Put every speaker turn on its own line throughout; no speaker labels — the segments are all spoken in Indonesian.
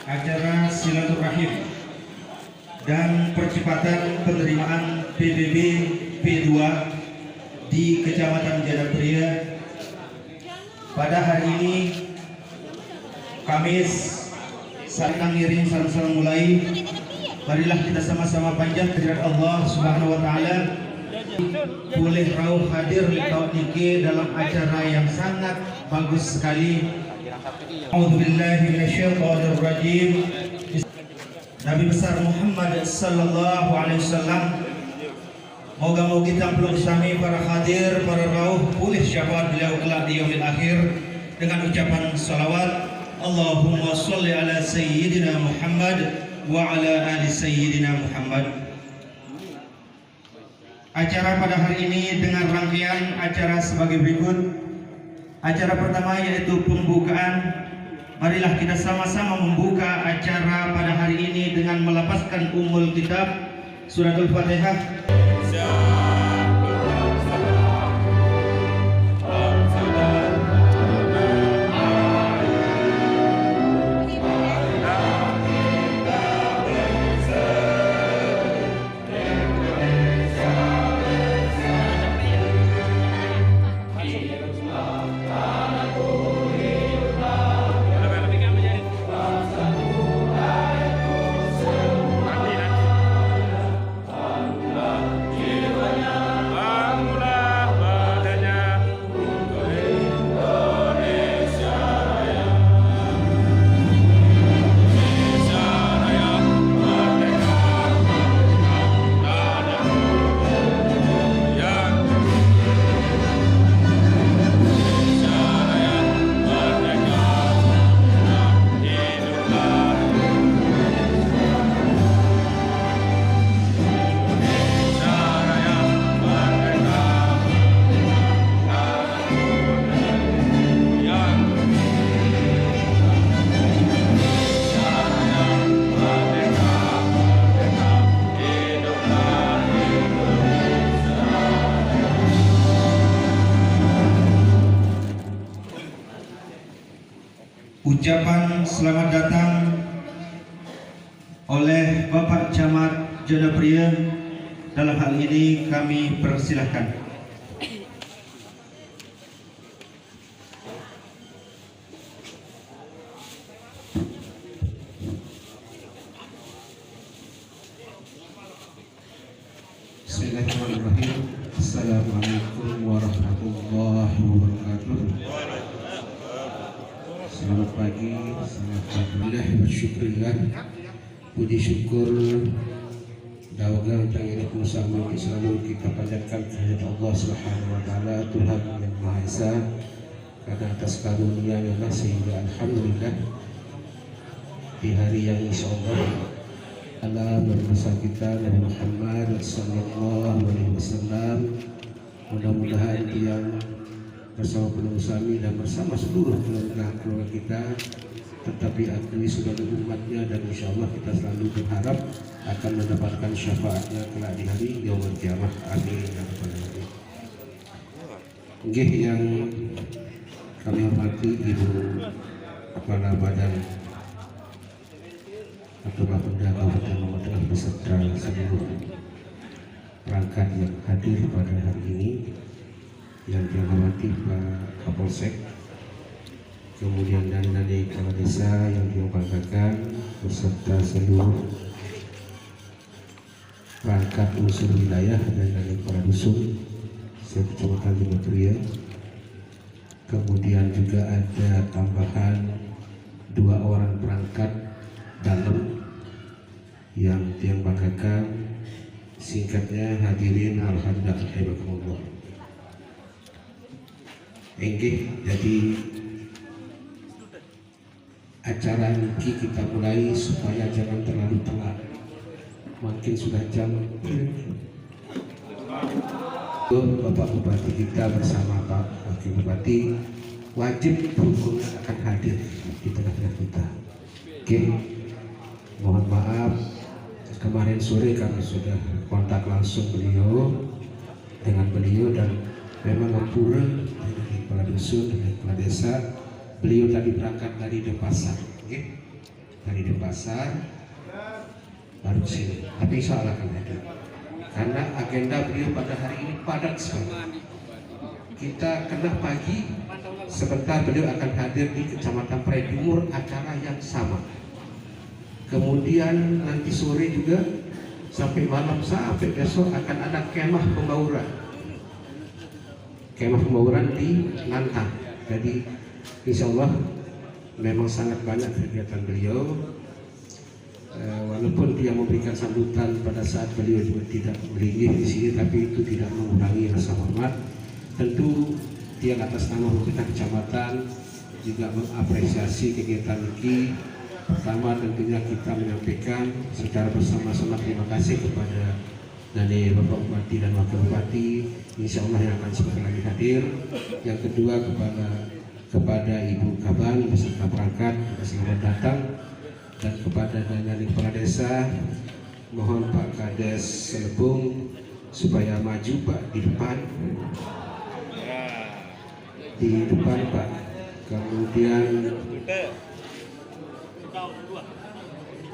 acara silaturahim dan percepatan penerimaan PBB P2 di Kecamatan Jayapura pada hari ini, Kamis, saling ngiring salam-salam mulai. Marilah kita sama-sama panjat kehadirat Allah Subhanahu wa taala. Boleh rauh hadir di tahun ini dalam acara yang sangat bagus sekali. A'udzubillahi minasyaitonir rajim. Nabi besar Muhammad sallallahu alaihi wasallam, moga-moga kita bersama para hadir, para rauh boleh syafaat beliau kelak di yaumil akhir dengan ucapan salawat. Allahumma sholli ala sayyidina Muhammad wa ala ali sayyidina Muhammad. Acara pada hari ini dengan rangkaian acara sebagai berikut. Acara pertama yaitu pembukaan. Marilah kita sama-sama membuka acara pada hari ini dengan melafazkan Ummul Kitab Suratul Fatihah. Ucapan selamat datang oleh Bapak Camat Jayapura. Dalam hal ini kami persilahkan. Bismillahirrahmanirrahim. Assalamualaikum warahmatullahi wabarakatuh. Selamat pagi, alhamdulillah bersyukurillah, puji syukur dawagan tanggung bersama selalu kita panjatkan kehadirat Allah Subhanahu wa taala, Tuhan yang Maha Esa, karena atas karunia-Nya sehingga alhamdulillah di hari yang insyaallah ala berbesar kita Nabi Muhammad sallallahu alaihi wasallam, mudah-mudahan yang bersama penuh sami dan bersama seluruh keluarga kita tetap diakui sebagai umatnya, dan insyaallah kita selalu berharap akan mendapatkan syafaatnya kelak di hari yaumul kiamah. Amin ya rabbal alamin. Nggih yang kami hormati Ibu Kepala Badan atau Bapenda Kabupaten Lombok Tengah beserta seluruh perangkat yang hadir pada hari ini, yang dihormati Pak Kapolsek, kemudian dari kepala desa yang dibanggakan beserta seluruh perangkat unsur wilayah dan dari kepala dusun Kecamatan Jayapura. Kemudian juga ada tambahan 2 orang perangkat dalam yang dibanggakan. Singkatnya hadirin alhamdulillah. Jadi acara ini kita mulai supaya jangan terlalu telat. Mungkin sudah jam. Bapak Bupati kita bersama Pak Wakil Bupati wajib hukumnya akan hadir di tengah-tengah kita. Oke, mohon maaf kemarin sore kami sudah kontak langsung dengan beliau dan memang Ngapura dari kepala dusun dan kepala desa, beliau tadi berangkat dari Denpasar, okay? dari Denpasar baru sini, tapi insya Allah akan hadir karena agenda beliau pada hari ini padat sekali. Kita kena pagi, sebentar beliau akan hadir di Kecamatan Prai Timur, acara yang sama. Kemudian nanti sore juga sampai malam, sampai besok akan ada kemah pembauran. Kemah pembauran di Lantang. Jadi insya Allah memang sangat banyak kegiatan beliau. Walaupun dia memberikan sambutan pada saat beliau juga tidak berlindih di sini, tapi itu tidak mengurangi rasa hormat. Tentu dia atas nama pemerintah kecamatan juga mengapresiasi kegiatan ini. Pertama tentunya kita menyampaikan secara bersama-sama terima kasih kepada dari Bapak Bupati dan Wakil Bupati, insya Allah yang akan sebentar lagi hadir. Yang kedua kepada Ibu Kaban beserta perangkat, selamat datang. Dan kepada dari kepala desa, mohon Pak Kades Selebung supaya maju Pak di depan. Di depan Pak, kemudian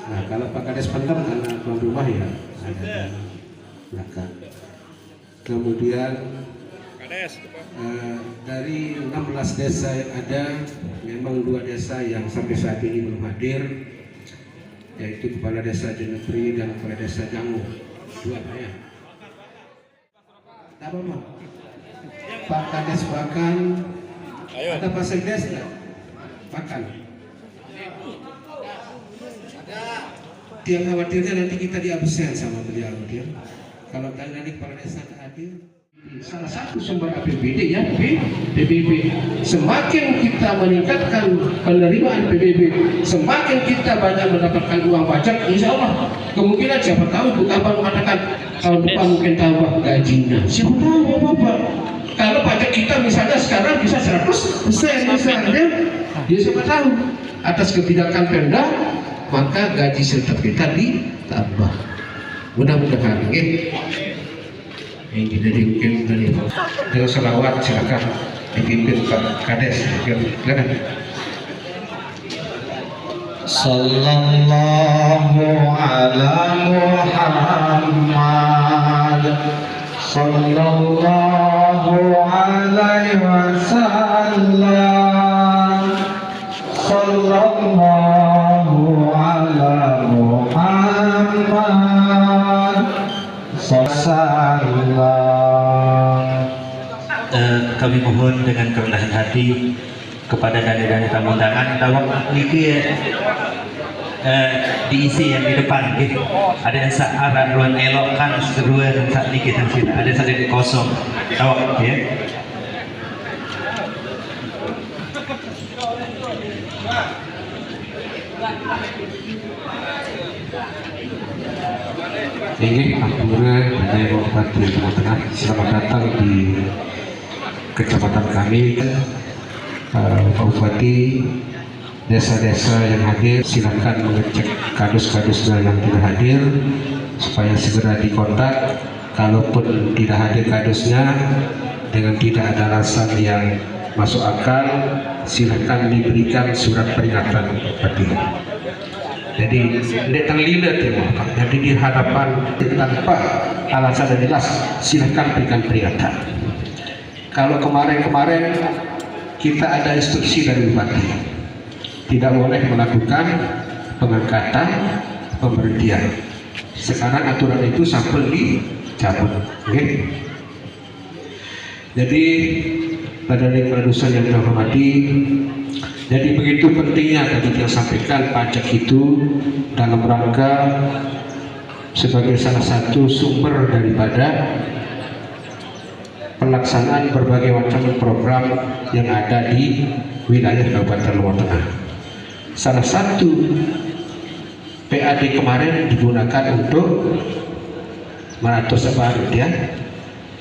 nah kalau Pak Kades pendem karena tuan rumah ya ada di belakang. Kemudian dari 16 desa yang ada, memang 2 desa yang sampai saat ini belum hadir, yaitu Kepala Desa Jenepri dan Kepala Desa Jangu. 2 ya. Apa Pak? Pak Kades Bakan, ada Pak Sekdes nggak? Bakan. Yang khawatirnya nanti kita diabsen sama beliau dia. Kalau dari Kepala Desa hadir, salah satu sumber APBD ya PBB. Semakin kita meningkatkan penerimaan PBB, semakin kita banyak mendapatkan uang pajak. Insya Allah kemungkinan siapa tahu Bu Kaban mengatakan tahun depan mungkin tambah gajinya. Siapa tahu Bapak. Kalau pajak kita misalnya sekarang bisa 100% misalnya, ya siapa tahu atas kebijakan Pemda maka gaji serta kita ditambah. Mudah-mudahan ini jadi mungkin dari dengan selawat silakan dipimpin Pak Kades. Silakan.
Sallallahu ala Muhammad sallallahu alaihi wasallam sallallahu ala Muhammad sallallahu.
Kami mohon dengan kerendahan hati kepada dana-dana tamu undangan tolong niki diisi yang di depan gitu. Ada yang searah ruang elokkan seruan saat niki dan sini ada yang di kosong tawak ya.
Ini Alhamdulillah dari Bupati Timur Tengah, selamat datang di kecamatan kami. Pak Bupati, desa-desa yang hadir silakan mengecek kadus-kadusnya yang tidak hadir supaya segera dikontak. Kalaupun tidak hadir kadusnya dengan tidak ada alasan yang masuk akal, silakan diberikan surat peringatan Bupati. Jadi datang lilat ya Pak. Jadi di hadapan tanpa alasan yang jelas silakan berikan peringatan. Kalau kemarin-kemarin kita ada instruksi dari Bupati tidak boleh melakukan pengangkatan pemberhentian. Sekarang aturan itu sampel dicabut. Okay? Jadi pada produsen yang dihormati, jadi begitu pentingnya tadi yang sampaikan pajak itu dalam rangka sebagai salah satu sumber daripada pelaksanaan berbagai macam program yang ada di wilayah Kabupaten Lombok Tengah. Salah satu PAD kemarin digunakan untuk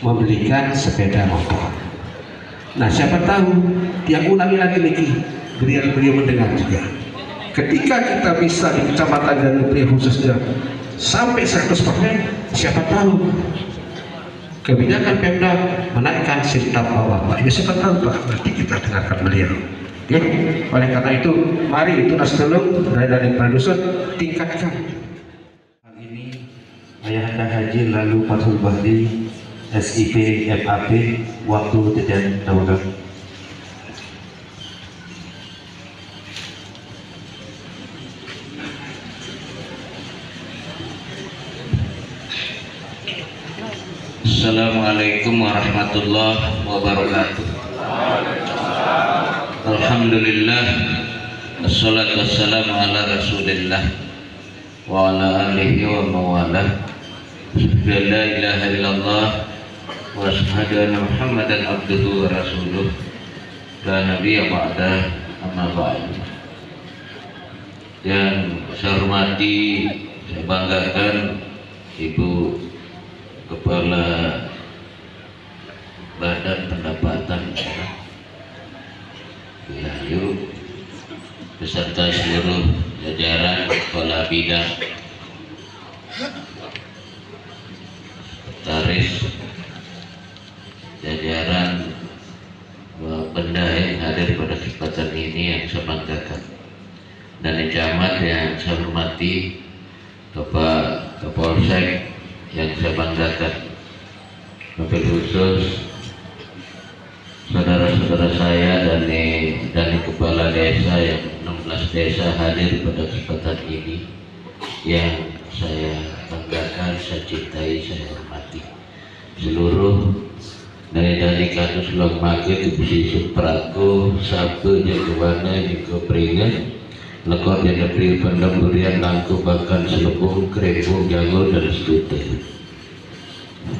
membelikan sepeda motor. Nah siapa tahu yang ulangi lagi beliau mendengar juga. Ketika kita bisa di kecamatan dan negeri khususnya sampai 100%, siapa tahu kebijakan Pemda menaikkan sirtap bawah Pak. Ya siapa tahu Pak, nanti kita dengarkan beliau. Ya, oleh karena itu mari itu nasteluk dari produser tingkatkan.
Hal ini Ayahanda Haji lalu Fathul Bahri SIP FAP waktu tidak tahu. Assalamualaikum warahmatullahi wabarakatuh. Alhamdulillah, assalatu wassalamu ala rasulillah wa ala alihi wa mawalah. La ilaha illallah wa ashhadu anna muhammadan abduhu wa rasuluh. La nabiyya ba'da, amma ba'du. Yang saya hormati, saya banggakan Ibu Kepala Badan Pendapatan Wilayah beserta seluruh jajaran kepala bidang sekretaris jajaran benda yang hadir pada kesempatan ini yang saya banggakan, dan camat yang saya hormati, Bapak Kapolsek yang saya banggakan, mobil khusus saudara-saudara saya dan kepala desa yang 16 desa hadir pada kesempatan ini yang saya banggakan, saya cintai, saya hormati. Seluruh dari kasus Long Maghrib, Ibu Praku, Sabu, Jagowana, Jiko Peringan, Lekor dan April Pandang Durian, Langku, bahkan Selebung, Kerembung, Jago, dan seterusnya.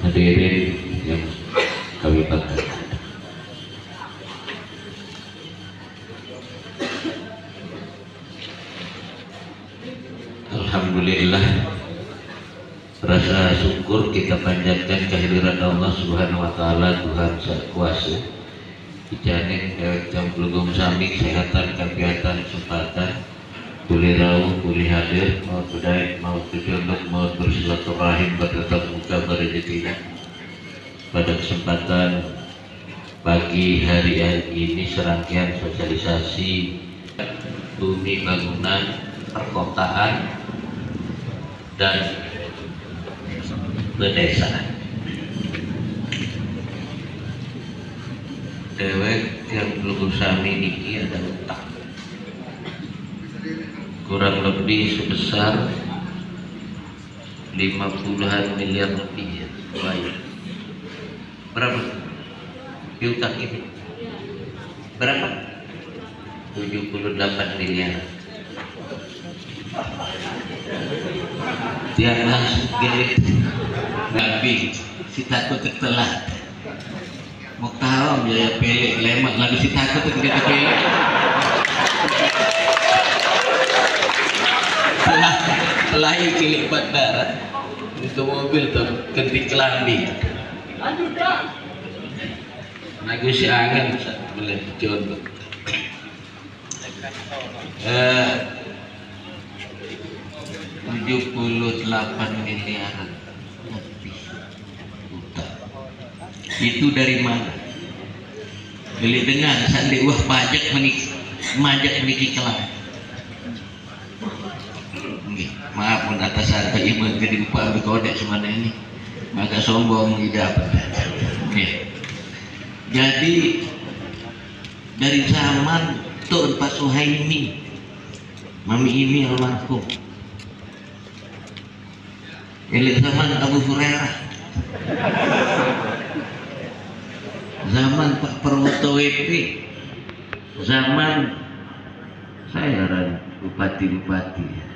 Hadirin yang kami banggakan, alhamdulillah, rasa syukur kita panjatkan kehadiran Allah Subhanahu wa taala, Tuhan Sang Kuasa. Ijanin jam pelugum sami kesehatan, kegiatan, kesempatan, boleh rauh, boleh hadir, mau berdaya, mau berjondok, mau bersilaturahim, bertatap muka, berrezekinya. Pada kesempatan pagi hari ini serangkaian sosialisasi bumi bangunan perkotaan dan pedesaan. Dewek yang belum sami niki ada utang kurang lebih sebesar 50-an miliar lebih ya. Baik. Berapa piutang ini? Berapa? 78 miliar. Dia langsung gini, Nabi, si takut ketelah. Mau tahu biaya pelek lemak lagi si takut ketika pelek. Lahir kilik bandara itu mobil tuh ketik kelambi. Nagu si angan boleh contoh. 78 miliar lebih utang. Itu dari mana? Beli dengan sandi wah pajak meniki kelam. Maaf pun atas harta ibu jadi lupa berkodek semana ini, maka sombong tidak. Jadi dari zaman Tuan Pak Suhaimi, Mami Imi almarhum, elit zaman Abu Hurairah, zaman Pak Perwoto WP, zaman saya bupati-bupati.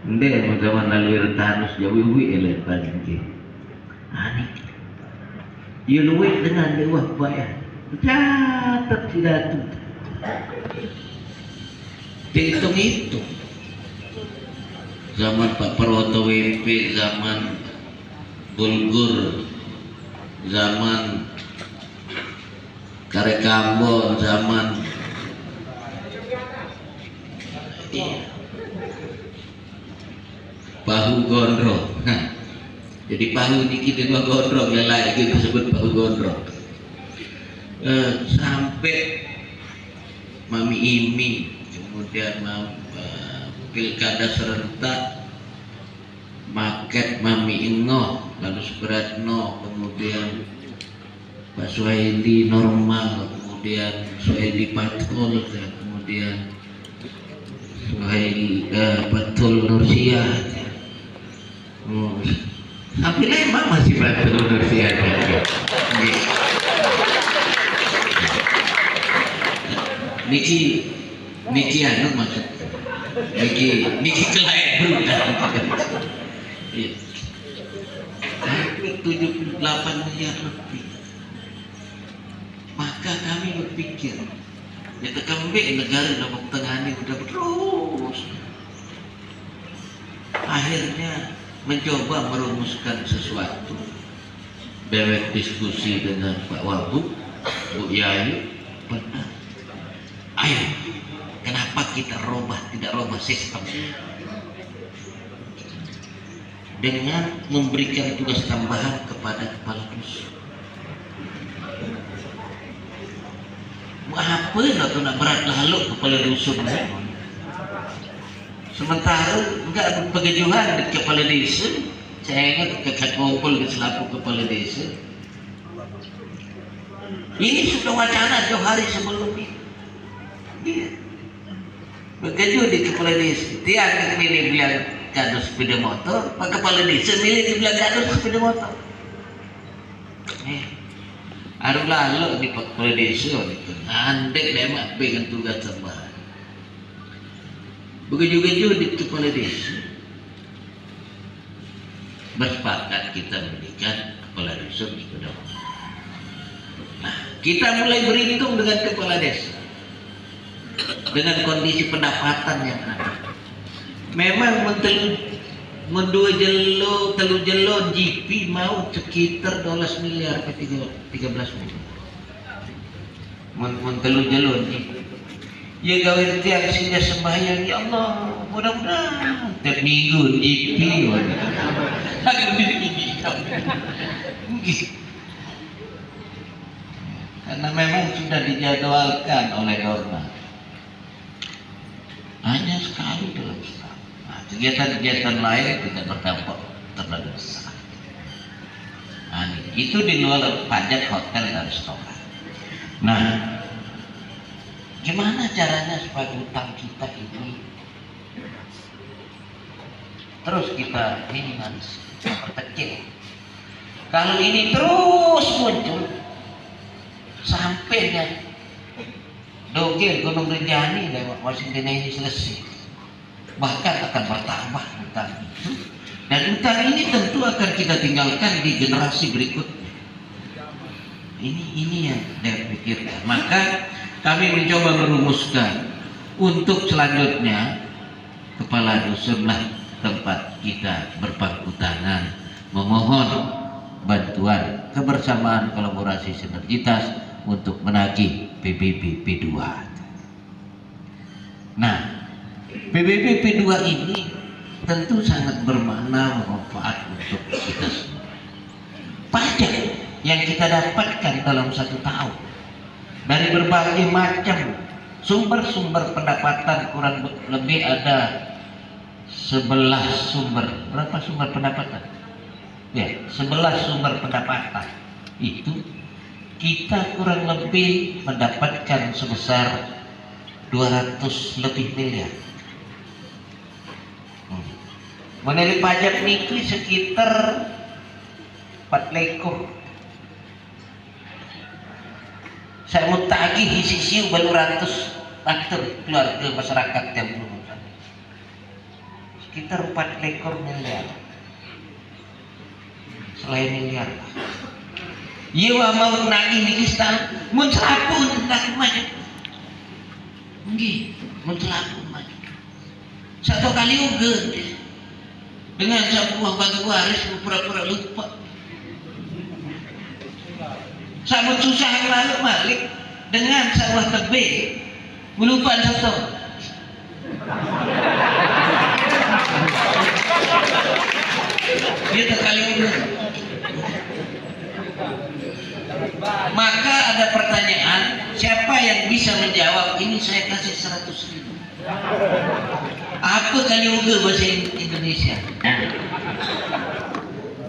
Ndek zaman lalu tanus jauh elit banjir. Aneh. Dia luwih dengan lewah bayar. Catat tidak tuh. Hitung itu. Zaman Pak Perwoto WP, zaman Bulgur, zaman Karekambon, zaman Bahu Gondrong. Jadi pahu dikit dua gondrong yang lain itu disebut pahu gondrong. Sampai Mami Imi, kemudian pilkada serentak, Maket Mami Ingo, lalu Suratno, kemudian Pak Suhaili normal, kemudian Suhaili Patul, kemudian Suhaili Patul Nursia. Tapi memang masih Patul Nursia. Niki anu maksud Niki kelahiran iya. 78 miliar lebih. Maka kami berpikir ya kembali negara dalam tengah ini udah terus akhirnya mencoba merumuskan sesuatu. Bebek diskusi dengan Pak Wagub, Bu Yayu, benar. Ayo, kenapa kita tidak robah sistem dengan memberikan tugas tambahan kepada kepala dusun? Apa nak berat lalu kepala dusun? Sementara enggak ada pegajuhan di kepala desa. Saya ingat ketika kumpul ke selaku kepala desa, ini sudah wacana jauh hari sebelum ini. Iya. Begitu di kepala desa, dia milih bilang kado sepeda motor, Pak kepala desa milih bilang kado sepeda motor. Aduh lalu di Pak kepala desa, andek lemak dengan tugas tambahan. Begitu di kepala desa, bersepakat kita memberikan kepala desa sepeda motor. Nah, kita mulai berhitung dengan kepala desa. Dengan kondisi pendapatan yang ada, memang telu jelo GP mau sekitar 12 miliar ke 13 miliar. Telu jelo GP. Ya gawe tiang sehingga sembahyang, ya Allah, mudah-mudahan tiap minggu GP. Aduh ini karena memang sudah dijadwalkan oleh Dorna. Hanya sekali dalam setahun. Nah, kegiatan-kegiatan lain tidak berdampak terlalu besar. Nah, itu di luar pajak hotel dan restoran. Nah, gimana caranya supaya utang kita ini terus kita minimalis, perkecil? Kalau ini terus muncul sampainya Dogel Gunung Rinjani lewat Washington ini selesai, bahkan akan bertambah utang itu, dan utang ini tentu akan kita tinggalkan di generasi berikutnya. Ini yang saya pikirkan. Maka kami mencoba merumuskan untuk selanjutnya kepala dusunlah tempat kita berpangku tangan memohon bantuan kebersamaan kolaborasi sinergitas untuk menagih PBB P2. Nah, PBB P2 ini tentu sangat bermakna manfaat untuk kita semua. Pajak yang kita dapatkan dalam 1 tahun dari berbagai macam sumber-sumber pendapatan, kurang lebih ada 11 sumber. Berapa sumber pendapatan? Ya, 11 sumber pendapatan itu kita kurang lebih mendapatkan sebesar 200 lebih miliar. Menilai pajak niki sekitar 4 lekor. Saya mau tagih isi baru ratus faktur keluarga masyarakat yang belum sekitar 4 lekor miliar. Selain miliar, iya mau nagih niki setahun, mau selaku nagih maju, nggih, mau selaku maju. 1 kali juga dengan sebuah batu waris pura-pura lupa. Sama susah yang lalu balik dengan sawah tebe melupaan 1. Dia terkali juga. Maka ada pertanyaan, siapa yang bisa menjawab ini saya kasih 100.000. Apa kali uga bahasa Indonesia?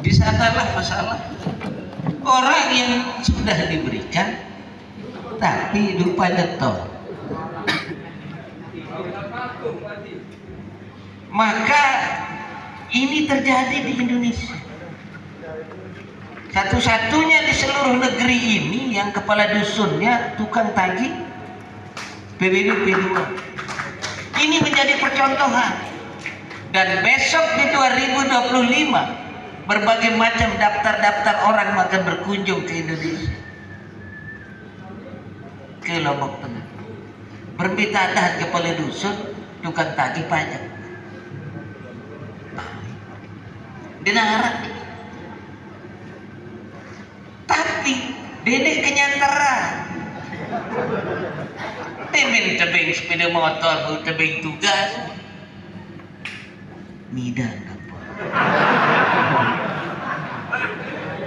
Di sanalah masalah. Orang yang sudah diberikan tapi lupa nyetor, maka ini terjadi di Indonesia. Satu-satunya di seluruh negeri ini yang kepala dusunnya tukang tagih PBB P2. Ini menjadi percontohan. Dan besok di 2025 berbagai macam daftar-daftar orang akan berkunjung ke Indonesia, ke Lombok Tengah, berminta dah kepala dusun tukang tagih pajak. Dinarak. Tapi dedek kenyantaran. Tebing sepeda motor, tebing tugas. Midan apa?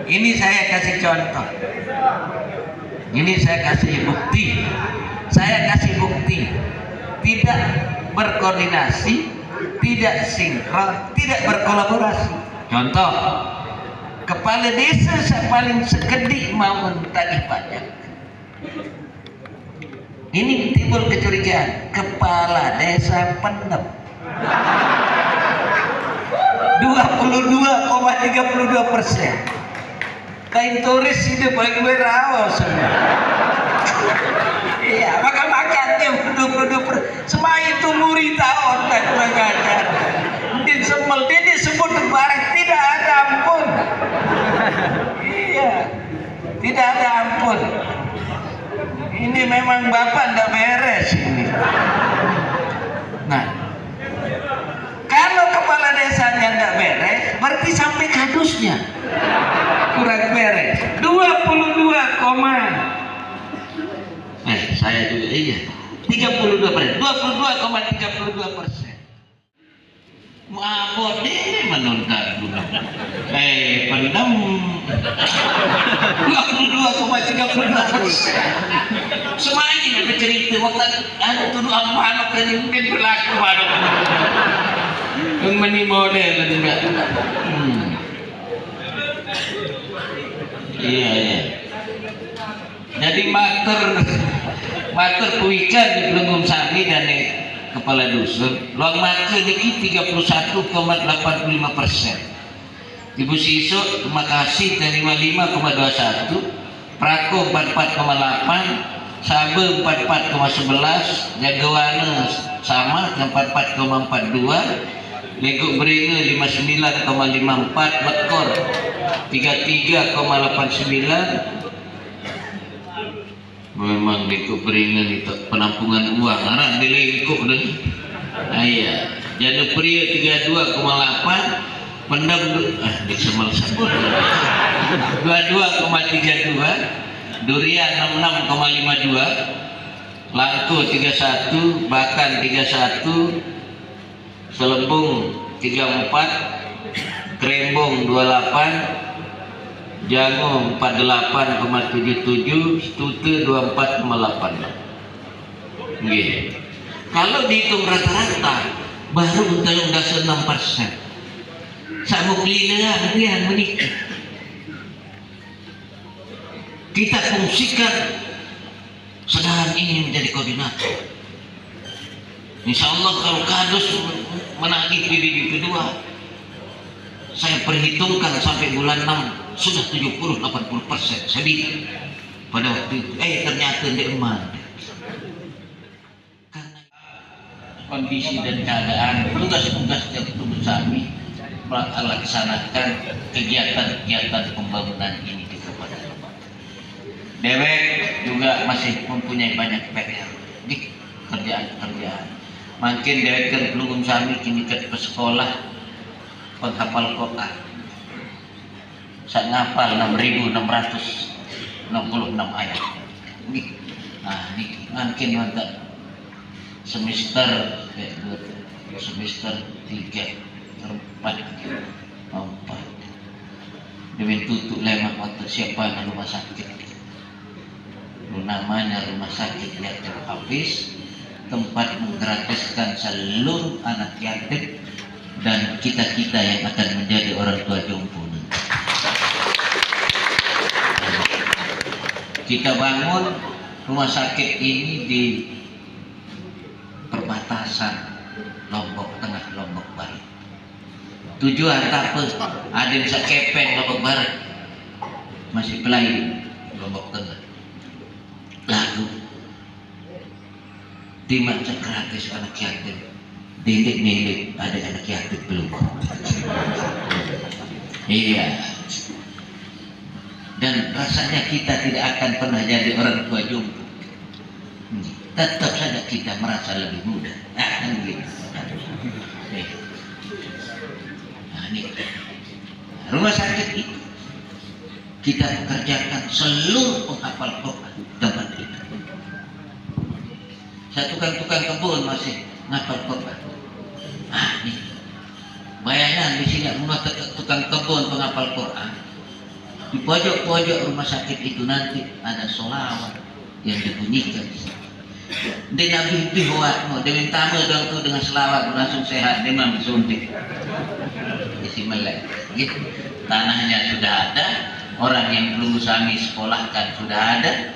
Ini saya kasih contoh. Ini saya kasih bukti. Saya kasih bukti. Tidak berkoordinasi, tidak sinkron, tidak berkolaborasi. Contoh, kepala desa paling sekedik mau mentagih pajak. Ini timbul kecurigaan. Kepala desa pendem 22,32%. Kain turis hidup paling berawal semua. Iya, makan-makannya 22%. Semai itu muri tahun dan kurang ajar. Disemel, dia disebut barang tidak ada ampun. Iya, tidak ada ampun. Ini memang bapak ndak beres ini. Nah, kalau kepala desanya ndak beres, berarti sampai kadusnya kurang beres. 22, saya juga iya. 32%, 22,32%. Mabot deh menonton dulu. Pendam 22,32%. Semuanya ada cerita waktu ada tuduh anak yang mungkin berlaku anak. Yang meni model juga. Iya. Jadi mater kuikan di Pelunggung Sami dan kepala dusun, luang mater ini 31,85%. Ibu Siso, terima kasih, 55,21%, Prako 44,8%, Sabe 44,11%, Jagawana sama 44,42%, Lego Beringe 59,54%, Lekor 33,89%. Memang Lego Beringe itu penampungan uang, karena di Lego dan iya. Jada Pria 32,8%, Pendam di Semal Sabun 22,32%, Durian 66,52%, Langko 31%, Bakan 31%, Selembung 34%, Krembong 28%, Jagung 48,77%, Stute 24,8%. Nggih. Kalau dihitung rata-rata baru udah 6%. Sama kelihatan dia menikah. Kita fungsikan sedang ini menjadi koordinator. Insya Allah kalau kadus menagih PBB kedua, saya perhitungkan sampai bulan 6 sudah 70-80%. Saya bikin pada waktu itu. Ternyata dia eman. Karena kondisi dan keadaan, tugas-tugas yang kami melaksanakan kegiatan-kegiatan pembangunan ini di Kabupaten Lebak. Dewek juga masih mempunyai banyak PR di kerjaan-kerjaan. Makin dewek kan belum sami kini ke sekolah penghafal Quran. Saya ngapal 6.666 ayat. Nah, ini makin mantap. Semester 3 4 demi tutup lemak waktu siapa yang rumah sakit dulu namanya Rumah Sakit Yatim Hafiz, tempat menggratiskan seluruh anak yatim dan kita-kita yang akan menjadi orang tua jompo. Kita bangun rumah sakit ini di perbatasan Lombok Tengah, Lombok Barat. Tujuan apa? Ada yang sakepeng Lombok Barat, masih pelayan Lombok Tengah. Lalu dimasak gratis anak yatim, didik ada anak yatim belum. Iya. Dan rasanya kita tidak akan pernah jadi orang tua jompo. Tetap saja kita merasa lebih muda. Gitu. Nah, ini rumah sakit itu kita pekerjakan seluruh penghafal Quran tempat itu. Saya tukang kebun masih ngapal Quran. Ini bayangkan di sini rumah tukang kebun penghafal Quran. Di pojok-pojok rumah sakit itu nanti ada sholawat yang dibunyikan. Di Nabi Bihwat mau diminta dong tuh dengan selawat langsung sehat, dia memang disuntik. Isi melek. Gitu. Tanahnya sudah ada, orang yang belum kami sekolahkan sudah ada,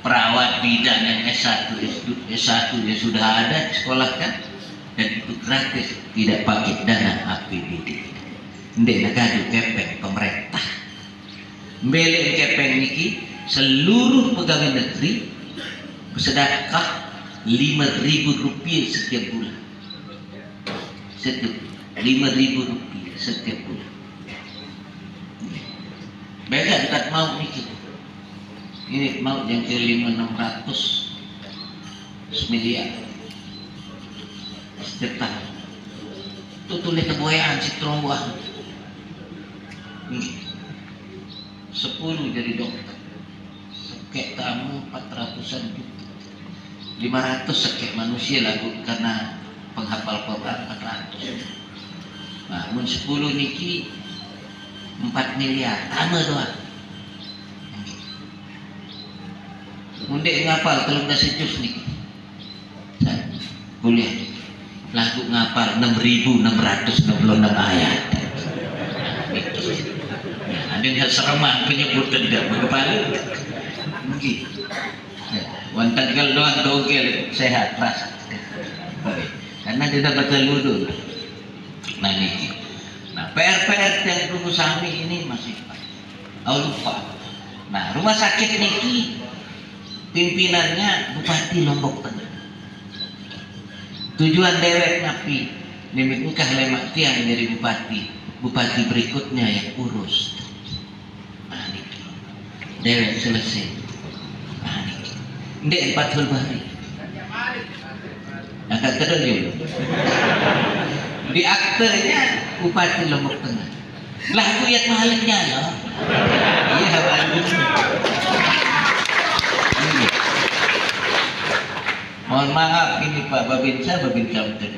perawat bidan yang S1 ya sudah ada disekolahkan, dan itu gratis, tidak pakai dana APBD. Ndek negara kepeng pemerintah. Mbelek kepeng niki seluruh pegawai negeri bersedekah 5.000 rupiah setiap bulan. Setiap 5.000 rupiah setiap bulan. Beda dekat mau niki. Ini mau yang ke 5.600 miliar setiap tahun. Itu tulis keboyaan si terowongan. 10 jadi dokter, sekek tamu 400-an juta, 500 sekek manusia lagu karena penghafal Quran 400. Nah, 10 niki 4 miliar, sama doang. Mundek ngapal kalau udah sejus niki, kuliah lagu ngapal 6.666 ayat. Dengan sereman penyebutan tidak berkepala mungkin wantagal doang dogel sehat rasa karena dia dapat teludur. Nah ini PR yang dulu sami ini masih lupa. Nah rumah sakit niki pimpinannya Bupati Lombok Tengah. Tujuan dewek napi nimit nikah lemak tiang dari bupati berikutnya yang urus. Dewek selesai. Ndek 40 hari. Akan terdengar. Di aktenya Bupati Lombok Tengah. Lah aku lihat maliknya loh. Iya bagus. Mohon maaf ini Pak Babinsa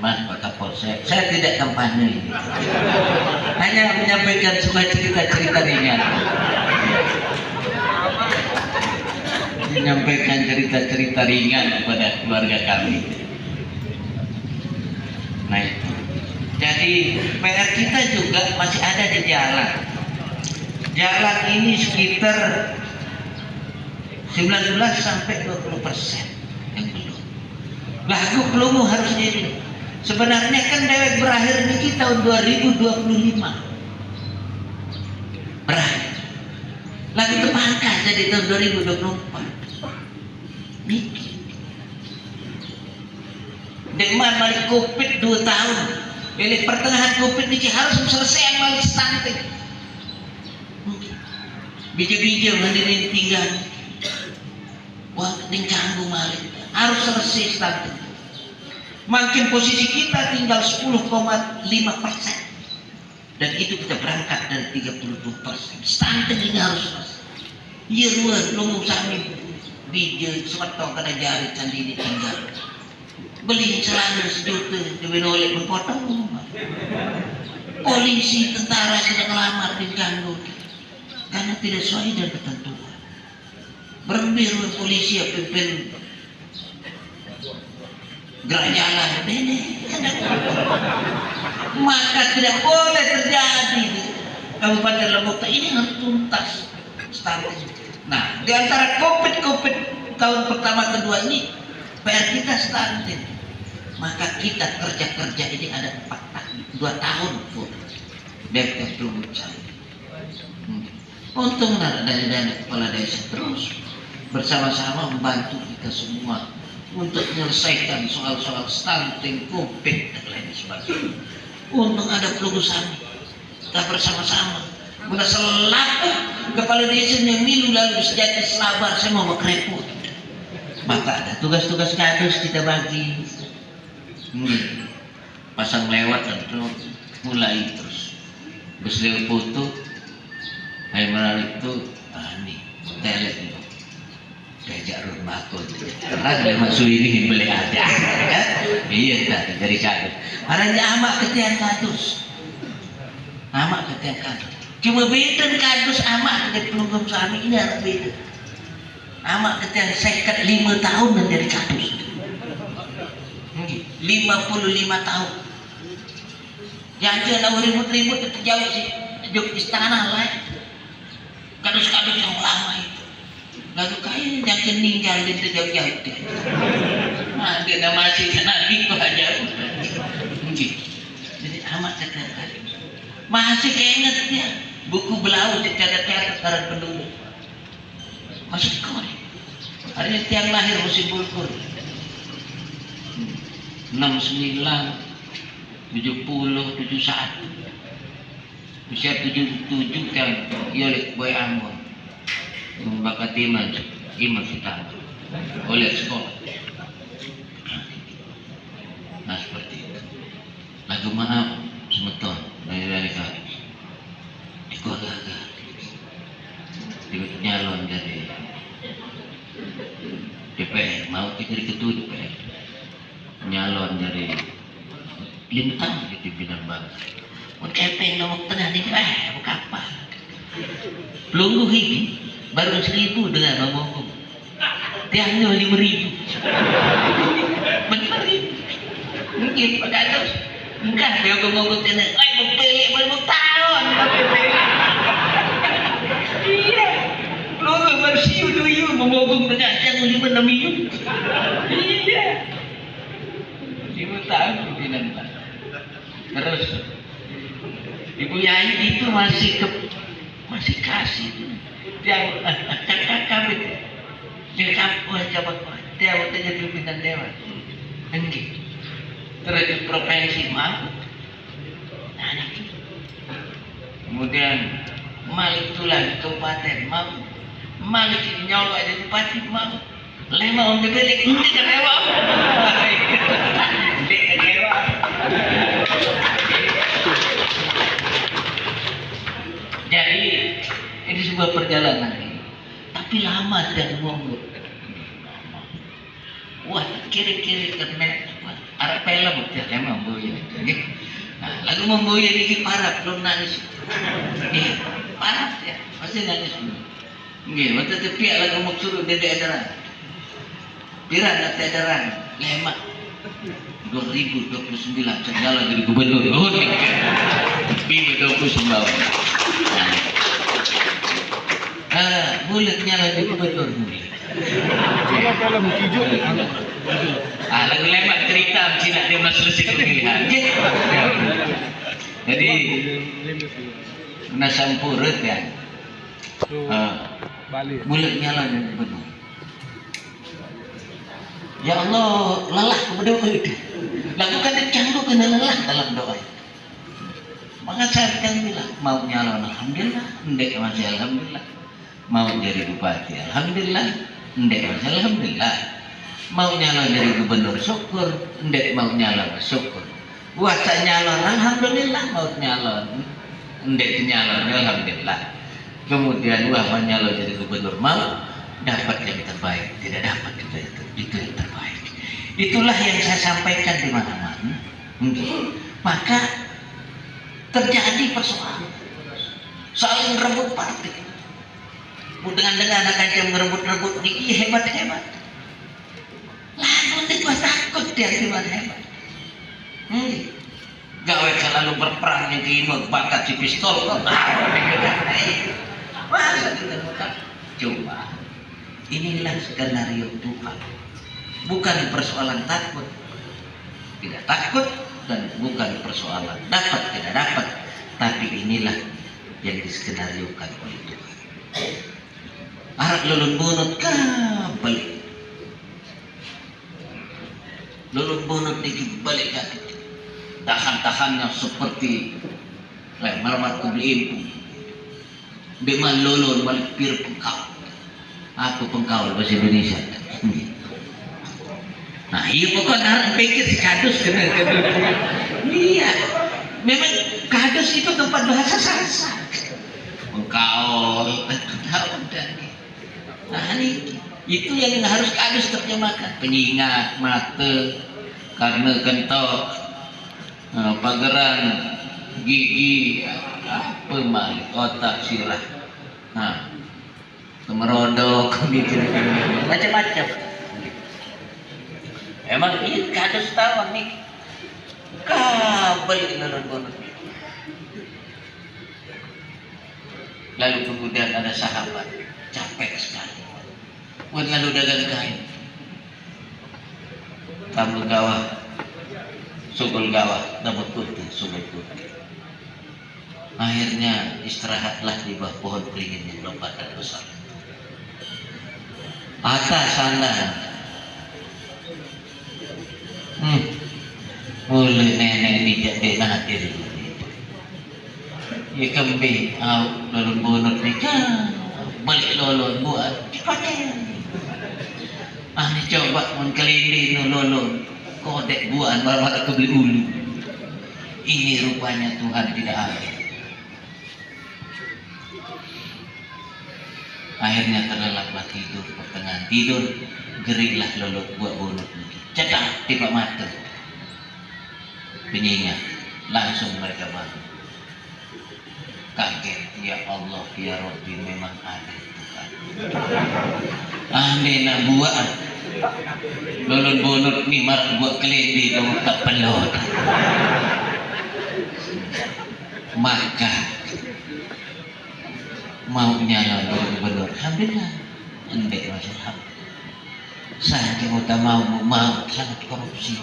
Mas Pak Kapolsek. Saya tidak kampanye ini. Hanya menyampaikan sebuah cerita ringan. Menyampaikan cerita-cerita ringan kepada keluarga kami. Nah itu. Jadi PR kita juga masih ada di jalan. Jalan ini sekitar 19 sampai 20% yang belum. Lagu belum harusnya ini. Sebenarnya kan dewek berakhir ini tahun 2025. Berakhir. Lagu terpangkas jadi tahun 2024. Dengan balik COVID 2 tahun, pilih pertengahan COVID ini harus selesai balik stunting. Biji-biji mandiri tinggal, wah tinggal balik harus selesai stunting. Makin posisi kita tinggal 10,5%, dan itu kita berangkat dari 32%. Stunting ini harus selesai. Iya lu sami biji seperti kada jari candi tinggal. Beli celana sejuta demi oleh mempotong. Polisi tentara sedang lamar di ganggu karena tidak sesuai dengan ketentuan. berbiru polisi ya pimpin gerak jalan ini, maka tidak boleh terjadi di Kabupaten Lombok ini harus tuntas stunting. Nah, di antara COVID tahun pertama kedua ini PR kita stunting, maka kita kerja ini ada 2 tahun pun DPR belum saya. Untung dari kepala desa terus bersama-sama membantu kita semua untuk menyelesaikan soal-soal stunting, COVID dan lain sebagainya. Untung ada pelurusan kita bersama-sama. Mula selaku kepala desa yang milu lalu sejati selabar saya mau kerepot. Maka ada tugas-tugas kadus kita bagi. Pasang lewat dan terus mulai terus. Bus lewat foto, hai menarik itu, nih, saya lihat nih. Kejak rumah aku terang dari maksud ini beli ada kan? Iya tak dari kadus arahnya amak ketian kadus cuma beda kadus amak dengan penunggang suami ini harus beda. Amak ketian sekat 5 tahun dan dari kadus 55 tahun jangan nak ribut-ribut itu jauh sih jauh istana lah kadus-kadus yang lama itu. Lalu kayaknya yang meninggal dia jauh-jauh deh. Nah, dia masih kena itu aja. Jadi amat kata masih keinget dia buku belau dicatat-catat karang penduduk. Masuk sekolah. Hari ini tiang lahir musim bulgur. 69, 70, 71. Usia 77 tahun. Yolik Boy Ambon. Membakat iman kita oleh sekolah. Nah seperti itu. Lagu maaf semeton dari kami. Iku agak-agak nyalon dari DPR mau jadi ketua DPR nyalon dari 5 tahun di pimpinan bangsa. Mau kepeng nomor tengah nih bukan apa. Pelunggu ini baru 1.000 dengan ngomong tiangnya 5.000 benar mungkin pada terus enggak dia ngomong tenan mau pilih mau tahun iya lu bersih dulu ngomong dengan yang 5-6 iya 5 tahun pimpinan terus Ibu Yayu itu masih kasih dia kami dia kampung jabat dia waktu jadi pimpinan dewan enggak terus provinsi mau anak itu kemudian Malik tulang kabupaten mau Malik nyolok jadi bupati mau lema om dibeli ini kecewa jadi ini sebuah perjalanan tapi lama tidak ngomong. Wah kiri-kiri kernet arah film ya emang boya. Nah lagu memboya ini parah belum nangis. Iya parah ya pasti nangis dulu. Iya waktu itu pihak lagu mau suruh dede edaran. Piran nanti edaran lemak 2029 saya jalan jadi gubernur. Oh nih Bima 29. Mulutnya lagi gubernur mulut. Lagu lemak cerita Cina dia belum selesai pemilihan. Jadi nasampurut ya. Mulutnya lagi gubernur. Ya Allah lelah berdoa itu. Lakukan candu kena lelah dalam doa. Maka saya akan bilang mau nyalon alhamdulillah, ndek masih alhamdulillah. Mau jadi bupati alhamdulillah, ndek masih alhamdulillah. Mau nyalon jadi gubernur syukur, ndek mau nyalon syukur. Buat saya nyalon alhamdulillah, mau nyalon ndek nyalon alhamdulillah. Kemudian mau nyalon jadi gubernur mau dapat yang terbaik, tidak dapat itu yang terbaik. Itulah yang saya sampaikan di mana-mana. Maka terjadi persoalan saling rebut partai. dengan anak kancam ngerebut-rebut niki hebat-hebat. Lalu itu takut dia hebat-hebat. Gawe selalu berperang yang kinut bakat si pistol kok masa kita bukan. Coba inilah skenario Tuhan, bukan persoalan takut tidak takut dan bukan persoalan dapat tidak dapat, tapi inilah yang diskenariokan oleh Tuhan. Arak lulun bunut balik lulun bunut ini balik kaki tahan-tahannya seperti malamat kubliin beman lulun balik pir pengkau. Aku pengkau bahasa Indonesia. Nah iya pokoknya harus pikir si kadus iya memang kadus itu tempat bahasa sasa pengkau nah ini itu yang harus kadus terjemahkan. Penyingat mata karena kentok pageran gigi apa malik otak sirah nah kemerodok macam-macam. Emang ini kadus tahu nih kabel lulun-lulun. Lalu kemudian ada sahabat capek sekali buat lalu dagang kain tamu gawah sugul gawah dapat putih sugul putih. Akhirnya istirahatlah di bawah pohon beringin yang lompatan besar. Atas sana mulai nenek ini jadi hadir ya kembi lulun bunut ni balik lulun buat dipakai ni coba mengkelindi lulun kodek buat baru aku beli ulu. Ini rupanya Tuhan tidak adil. Akhirnya terlelaplah tidur pertengahan tidur geringlah lulun buat bunut lagi cedak tiba mata penyingat langsung mereka bangun kaget ya Allah ya Rabbi memang adil Tuhan. Amena buat lulun bunut ni marah buat keledi dong tak pelot maka maunya lulun bunut alhamdulillah endek masalah saking utama mau sangat korupsi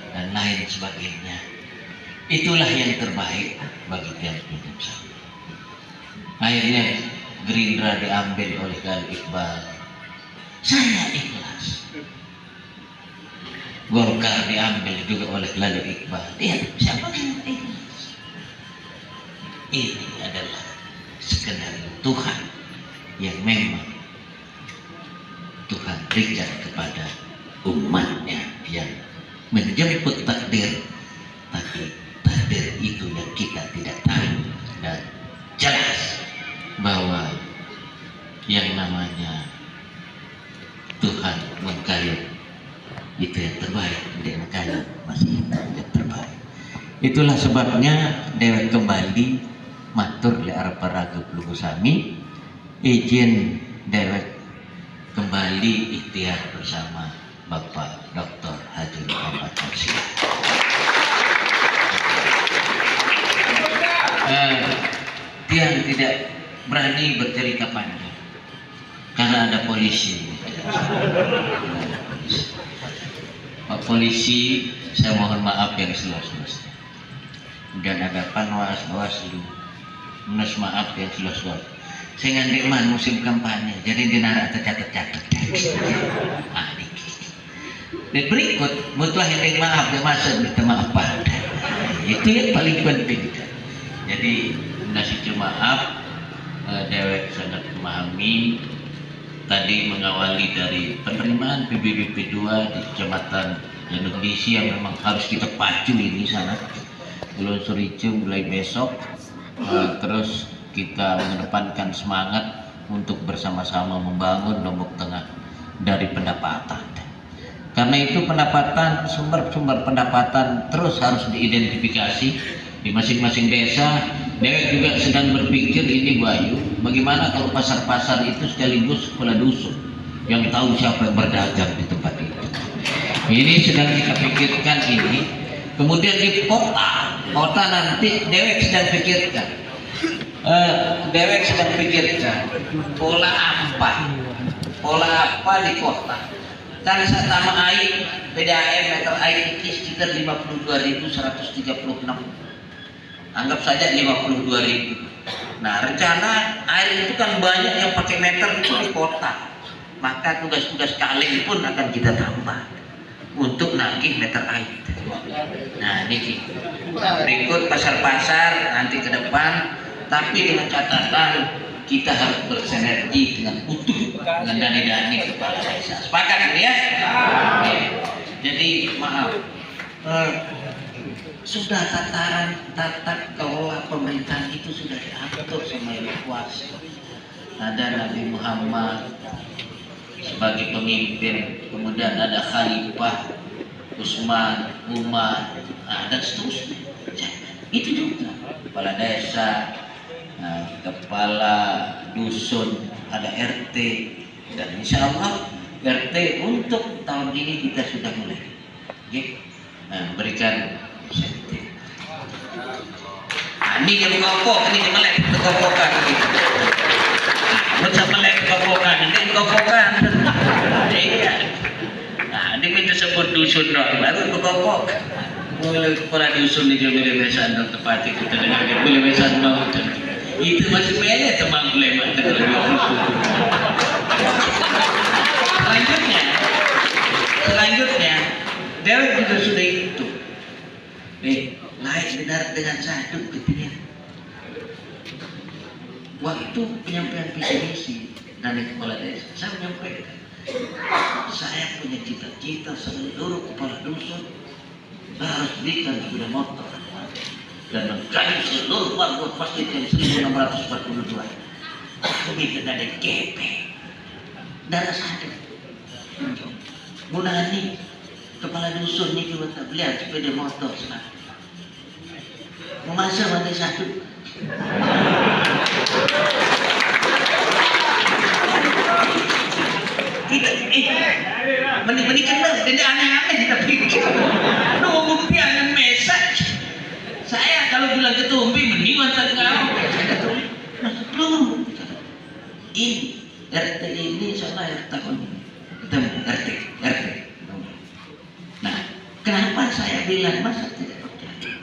dan lain sebagainya. Itulah yang terbaik bagi tiap bangsa. Akhirnya Gerindra diambil oleh Khalil Iqbal. Saya ikhlas. Golkar diambil juga oleh Khalil Iqbal. Lihat siapa yang ikhlas. Ini adalah skenario Tuhan yang memang Tuhan berikan kepada umatnya yang menjemput takdir, tapi takdir itu yang kita tidak tahu dan jelas bahwa yang namanya Tuhan mengkayu itu yang terbaik, tidak mengkayu masih yang terbaik. Itulah sebabnya dewek kembali matur le arep paraga lugu sami izin dewek kembali ikhtiar bersama Bapak Dr. Haji Muhammad Mursi. Tiang tidak berani bercerita panjang karena ada polisi. Pak polisi, saya mohon maaf yang seluas-luasnya. Dan ada Panwas Bawaslu, minus maaf yang seluas-luasnya. Saya ngandik man musim kampanye, jadi dinarak tercatat-catat. Dan berikut mutlak yang maaf dia masuk minta maaf pada. Itu yang paling penting. Jadi nasi maaf dewek sangat memahami tadi mengawali dari penerimaan PBBP 2 di Kecamatan Indonesia yang memang harus kita pacu ini sana. Ulun Suricu mulai besok terus kita mengedepankan semangat untuk bersama-sama membangun lombok tengah dari pendapatan. Karena itu pendapatan, sumber-sumber pendapatan terus harus diidentifikasi di masing-masing desa. Dewek juga sedang berpikir ini Bu Ayu, bagaimana kalau pasar-pasar itu sekaligus kepala dusun yang tahu siapa yang berdagang di tempat itu. Ini sedang kita pikirkan ini. Kemudian di kota nanti dewek sedang pikirkan. Dewek sedang pikirkan pola apa di kota. Kan sama air PDAM meter air itu sekitar 52.136. Anggap saja 52.000. Nah, rencana air itu kan banyak yang pakai meter itu di kota. Maka tugas-tugas kaleng pun akan kita tambah untuk nagih meter air. Nah, ini berikut pasar-pasar nanti ke depan, tapi dengan catatan kita harus bersinergi dengan utuh dengan dani-dani kepala desa. Sepakat ini ya? Oke. Jadi maaf, sudah tata kelola pemerintahan itu sudah diatur sama yang kuasa. Ada Nabi Muhammad sebagai pemimpin, kemudian ada Khalifah, Utsman, Umar, dan seterusnya. Itu juga kepala desa, kepala dusun, ada RT, dan insya Allah RT untuk tahun ini kita sudah mulai berikan insentif. Ini yang kopok, ini yang melek, itu kopokan gitu. Macam melek kopokan, ini kopokan. Iya. Nah, ini kita sebut dusun dong, baru kopok. Mulai kepala dusun ini boleh besan dong tempat itu, boleh besan dong. Itu masih banyak teman lewat selanjutnya Dewek juga sudah itu naik benar dengan satu kepinginan. Waktu penyampaian visi misi dari kepala desa, saya menyampaikan saya punya cita-cita seluruh kepala dusun harus berikan sepeda motor dan mengkaji seluruh warga masjid yang 1642. Begitu dari GP darah satu. Mudah nih kepala dusun ini kita beliau sepeda motor sekarang. Masa mati satu. Kita mending kenal jadi aneh-aneh kita pikir. Nunggu pian message. Saya kalau bilang ketumbi mending mantan kau. Belum. Ini RT ini sama RT ini. Ketemu RT. Nah, kenapa saya bilang masa tidak percaya?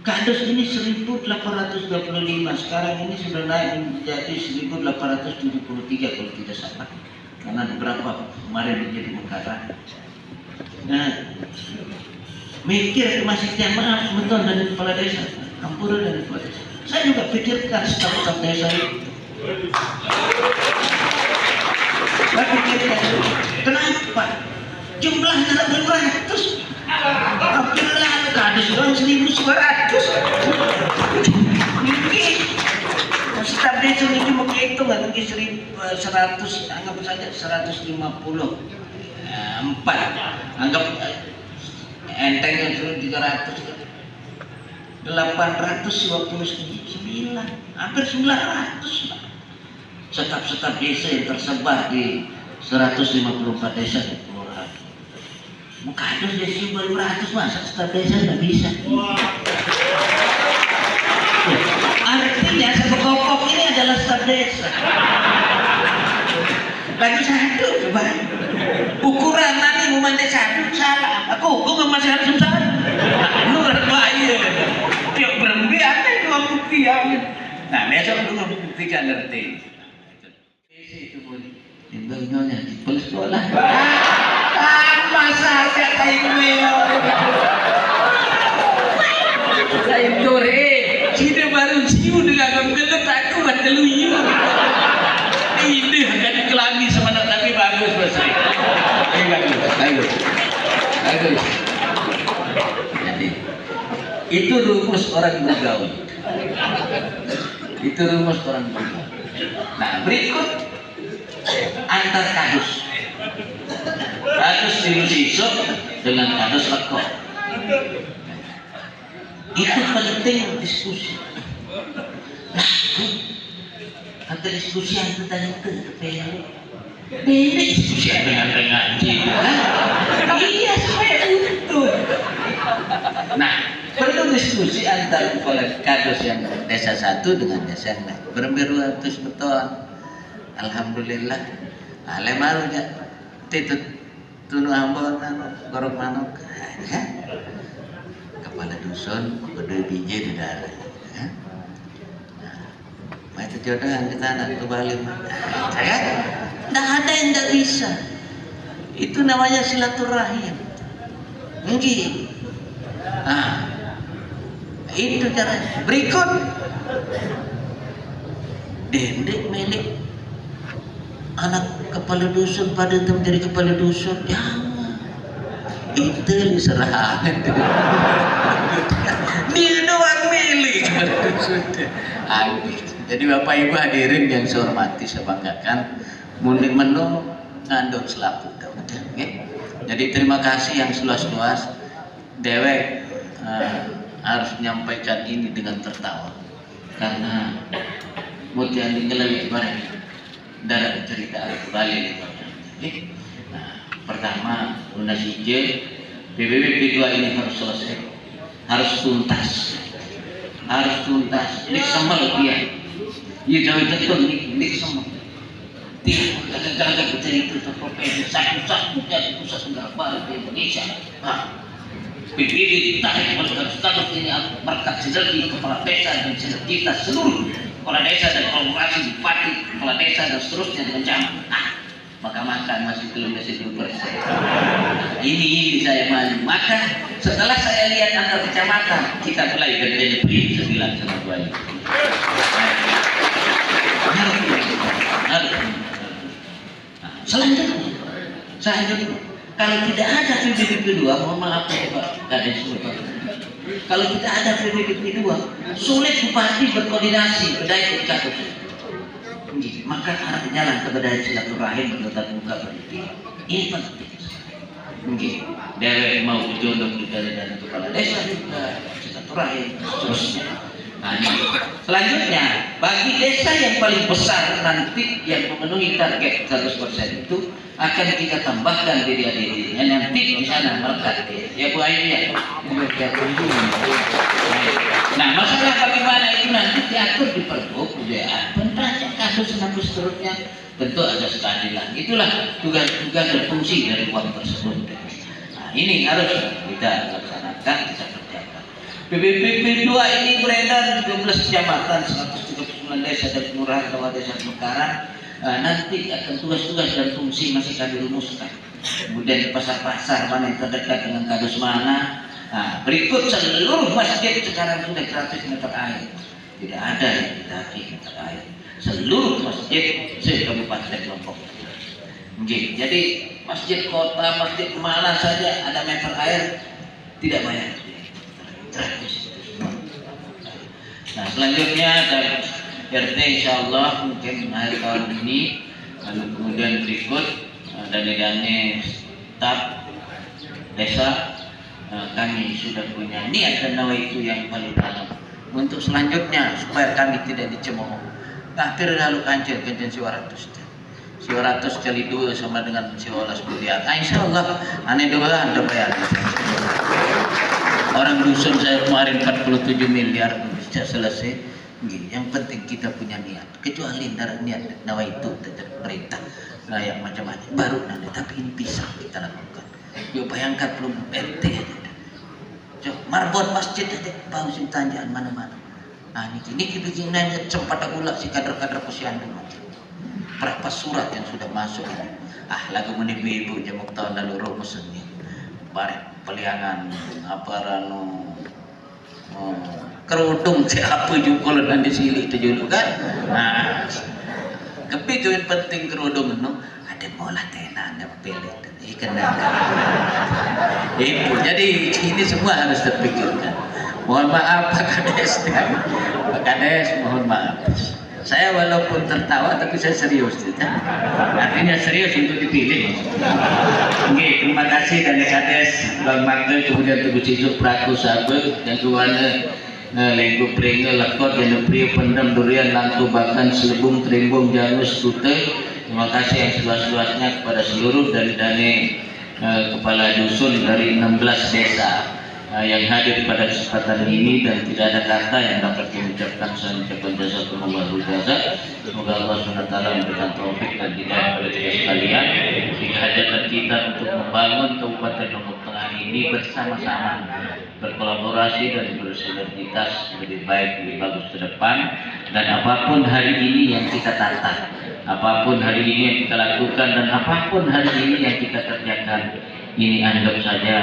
Kades ini 1825, sekarang ini sudah naik menjadi 1873 kalau tidak salah. Karena beberapa kemarin menjadi Mekaran. Nah, mikir masih maaf betul dari kepala desa, Kampura dari kepala desa. Saya juga pikirkan staf-staf desa itu. Saya pikirkan kenapa jumlahnya 800, hampir lalu kades doang 1.200. Staf desa ini menghitung nggak mungkin 100, anggap saja 154, anggap entengnya 300, 829, hampir 900 staf-staf desa yang tersebar di 154 desa dan kelurahan. Mukadus jadi 1.500, masa staf desa nggak bisa? Artinya satu kopok ini adalah staf desa. Lagi satu coba. Ukuran nanti mau mandi satu salah. Aku hukum masih harus salah. Nur bahaya. Tiap berhenti ada dua bukti yang. Nah besok dulu buktikan ngerti. Itu boleh. Indonya di sekolah. Masa kata ibu. Saya dore. Cina baru ciu dengan menggelap aku berteluyu. Ini akan dikelami sama anak tapi bagus Basri. Bagus. Jadi itu rumus orang bergaul. Nah berikut antar kadus. Kadus sisuk dengan kadus lekok. Itu penting diskusi. Kata diskusi yang tadi itu ini diskusi dengan ngaji kan? Iya supaya itu. Nah, perlu diskusi antara kepala kadus yang desa satu dengan desa yang lain. Berberuatus betul. Alhamdulillah. Alemarunya titut tunu ambon gorok manuk. Ya. Kepala dusun berdua biji di darat. Ya. Nah, itu jodohan ke tanah ke Bali. Ya. Tidak ada yang tidak bisa. Itu namanya silaturahim. Enggih. Nah, itu caranya. Berikut dendek milik anak kepala dusun pada menjadi kepala dusun. Ya, itu diserahkan. Dia doang milik kepala dusun. Jadi Bapak Ibu hadirin yang saya hormati, saya banggakan. Mundi menu ngandung selaku. Okay? Jadi terima kasih yang seluas-luas. Dewek harus menyampaikan ini dengan tertawa karena mutia ngelali bareng darah cerita kembali. Nah, pertama lunas hijau PBB 2 ini harus selesai, harus tuntas, dik semel dia jauh betul dik semel tidak ada cerita terprofesi satu-satu dari pusat negara baru di Indonesia. PBB tarik berkat status ini berkat sinergi kepala desa dan sinergitas seluruh kepala desa dan kolaborasi bupati, kepala desa dan seterusnya dengan camat. Maka makan masih belum masih 2%. Ini saya maju. Maka setelah saya lihat antar kecamatan, kita mulai kerja di 9 sama 2 ini. Selanjutnya, kalau tidak ada PBB 2, mohon maaf ya Pak, kalau tidak ada PBB 2, sulit bupati berkoordinasi berdaya ikut. Maka harus jalan kepada silaturahim bertatap muka berarti ini penting. Dari mau dijodoh dari kepala desa juga silaturahim seterusnya. Nah, selanjutnya bagi desa yang paling besar nanti yang memenuhi target 100% itu akan kita tambahkan diri-dirinya nanti di sana melekat ya Bu Ayu ya. Nah masalah bagaimana itu nanti diatur di Pergub ya penerapan kasus seterusnya tentu ada keadilan. Itulah tugas-tugas dan fungsi dari uang tersebut. Nah ini harus kita laksanakan, kita kerjakan. PBB 2 ini beredar 12 kecamatan, 139 desa dan kelurahan Kawah Desa Mekaran. Nanti akan tugas-tugas dan fungsi masih kami rumuskan. Kemudian di pasar-pasar mana yang terdekat dengan kadus mana. Nah, berikut seluruh masjid sekarang sudah 100 meter air. Tidak ada yang didaki meter air. Seluruh masjid se-Kabupaten Lombok. Jadi masjid kota, masjid mana saja ada meter air tidak bayar. Nah selanjutnya dari RT insya Allah mungkin akhir tahun ini, lalu kemudian berikut dari staf desa kami sudah punya niat dan nawaitu yang paling dalam untuk selanjutnya supaya kami tidak dicemooh. Hampir lalu kancil siwaratus kali 2 sama dengan siwalas miliar. Insya Allah aneh doa anda bayar. Orang dusun saya kemarin 47 miliar bisa selesai. Yang penting kita punya niat. Kecuali darah niat nawaitu dari perintah yang macam-macam baru nanti. Tapi ini bisa kita lakukan. Yuk bayangkan belum RT aja. Marbot masjid aja bau sing tanjakan mana-mana. Nah ini bikin nanya sempat gula si kader-kader posyandu macam. Berapa surat yang sudah masuk ini? Lagu menipu ibu jamuk tahun lalu rumus ini. Bareng peliangan apa ranu kerudung siapa juga nanti sini itu juga kan. Nah tapi yang penting kerudung itu ada mola tenan ada pilih ikan itu. Jadi ini semua harus terpikirkan. Mohon maaf Pak Kades, mohon maaf. Saya walaupun tertawa tapi saya serius, artinya serius untuk dipilih. Oke, terima kasih dan Kades, Bang Magde, kemudian Tugu Cisuk, Praku Sabe, dan Tuan lengku pringe lakot dan pria pendam durian langtu bahkan selebung terimbung janus tute. Terima kasih yang seluas-luasnya kepada seluruh dari kepala dusun dari 16 desa yang hadir pada kesempatan ini, dan tidak ada kata yang dapat diucapkan selain ucapan jazakumullahu jaza. Semoga Allah SWT memberikan taufik dan hidayah kepada kita sekalian sehingga hajatan kita untuk membangun Kabupaten Lombok Tengah ini bersama-sama berkolaborasi dan bersinergitas lebih baik, lebih bagus ke depan. Dan apapun hari ini yang kita tata, apapun hari ini yang kita lakukan, dan apapun hari ini yang kita kerjakan, ini anggap saja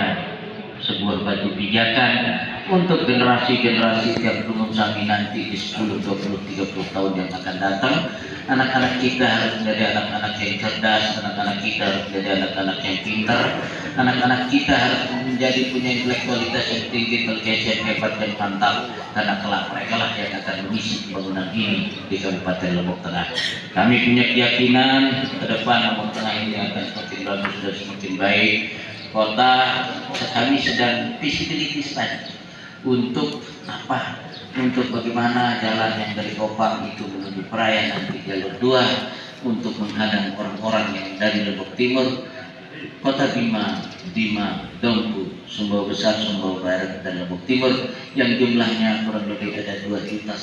sebuah batu pijakan untuk generasi-generasi yang belum kami nanti di 10, 20, 30 tahun yang akan datang. Anak-anak kita harus menjadi anak-anak yang cerdas, anak-anak kita harus menjadi anak-anak yang pintar, anak-anak kita harus menjadi punya intelektualitas yang tinggi, intelijen yang hebat dan mantap, karena kelak mereka lah yang akan mengisi pembangunan ini di Kabupaten Lombok Tengah. Kami punya keyakinan ke depan Lombok Tengah ini akan semakin bagus dan semakin baik. Kota kami sedang visibility study untuk apa? Untuk bagaimana jalan yang dari Kopang itu menuju Praia nanti jalur 2 untuk menghadang orang-orang yang dari Lombok Timur, Kota Bima, Dompu, Sumbawa Besar, Sumbawa Barat dan Lombok Timur yang jumlahnya kurang lebih ada 2,5 juta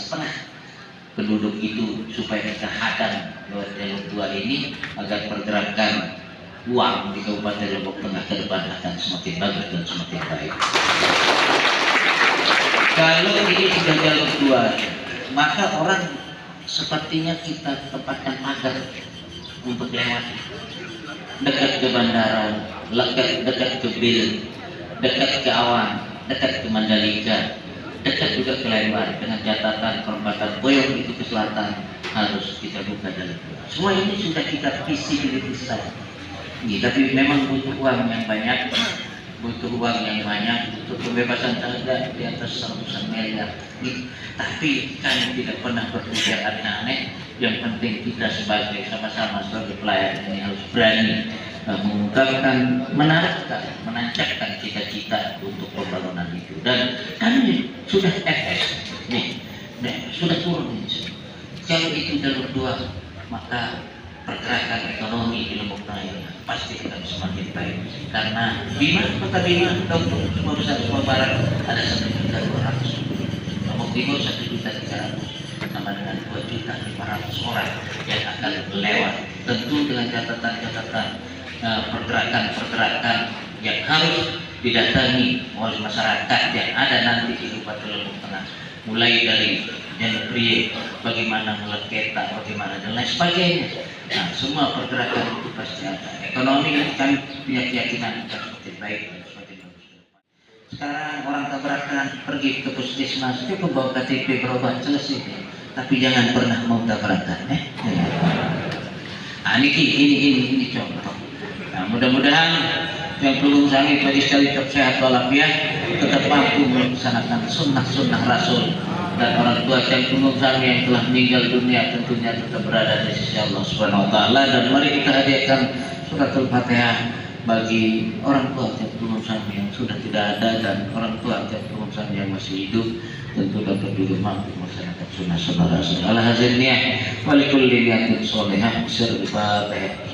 penduduk itu, supaya kita hadang lewat jalur 2 ini agar pergerakan uang di Kabupaten Lombok Tengah ke depan akan semakin bagus dan semakin baik. Kalau ini sudah jalur 2, maka orang sepertinya kita tempatkan pagar untuk lewat dekat ke bandara, dekat ke Bil, dekat ke Awan, dekat ke Mandalika, dekat juga ke Lembang, dengan catatan perempatan Boyong itu ke selatan harus kita buka jalur 2. Semua ini sudah kita visibility study. Tapi memang butuh uang yang banyak, butuh pembebasan tanah di atas 100 miliar. Tapi kami tidak pernah berpikir aneh-aneh. Yang penting kita sebagai sama-sama sebagai pelayan ini harus berani mengungkapkan, menancapkan cita-cita untuk pembangunan itu. Dan kami sudah sudah turun ini. Kalau itu jalur 2, maka pergerakan ekonomi di Lombok Tengah pasti akan semakin baik, karena Kota Bima, Dompu, Sumbawa Besar, Sumbawa Barat ada 1.200.000, Lombok Timur 1.300.000, sama dengan 2.500.000 orang yang akan lewat. Tentu dengan catatan-catatan pergerakan yang harus didatangi oleh masyarakat yang ada nanti di Kabupaten Lombok Tengah, mulai dari Prie, bagaimana meleketa, bagaimana dan lain sebagainya. Nah, semua pergerakan itu pasti ada. Ekonomi kami punya keyakinan akan semakin baik dan semakin bagus. Sekarang orang tabrakan pergi ke puskesmas, cukup bawa KTP berobat selesai. Tapi jangan pernah mau tabrakan, Nah, ini contoh. Nah, mudah-mudahan yang perlu sangat bagi sekali tetap sehat walafiat, tetap mampu melaksanakan sunnah Rasul, dan orang tua yang penuh kami yang telah meninggal dunia tentunya tetap berada di sisi Allah Subhanahu wa taala. Dan mari kita hadiahkan surat Al-Fatihah bagi orang tua yang penuh kami yang sudah tidak ada, dan orang tua yang penuh kami yang masih hidup, tentu dapat juga mampu melaksanakan sunnah Rasul. Ala hazin niyah wa likulli niyatin sholihah. Al-Fatihah.